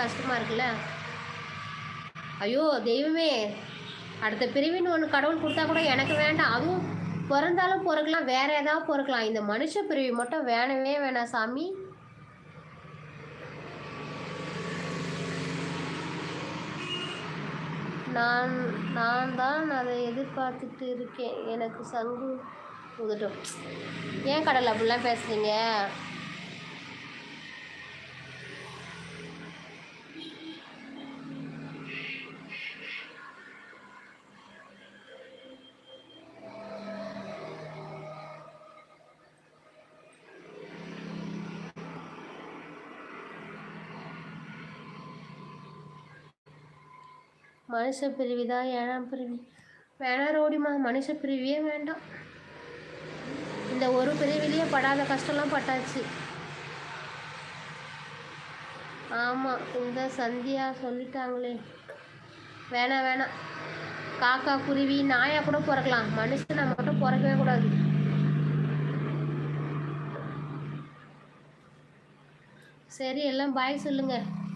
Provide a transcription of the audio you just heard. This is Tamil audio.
கஷ்டமாக இருக்குல்ல. ஐயோ தெய்வமே, அடுத்த பிரிவின்னு ஒன்று கடவுள் கொடுத்தா கூட எனக்கு வேண்டாம். அதுவும் பிறந்தாலும் பிறக்கலாம், வேற ஏதாவது பிறக்கலாம். இந்த மனுஷ பிரிவு மட்டும் வேணவே வேணாம் சாமி. நான் நான் தான் அதை எதிர்பார்த்துட்டு இருக்கேன். எனக்கு சங்கு ஊதட்டும். ஏன் கடவுள் அப்படிலாம் பேசுறீங்க? மனுஷ பிரிவிதான் ஏழாம் பிரிவி வேணாம் ரோடிமா. மனுஷ பிரிவியே வேண்டாம். இந்த ஒரு பிரிவிலேயே படாத கஷ்டம்லாம் பட்டாச்சு. ஆமாம், இந்த சந்தியா சொல்லிட்டாங்களே. வேணாம் வேணாம். காக்கா குருவி நாயா கூட பிறக்கலாம், மனுஷனை மட்டும் பிறக்கவே கூடாது. சரி, எல்லாம் பாய் சொல்லுங்க.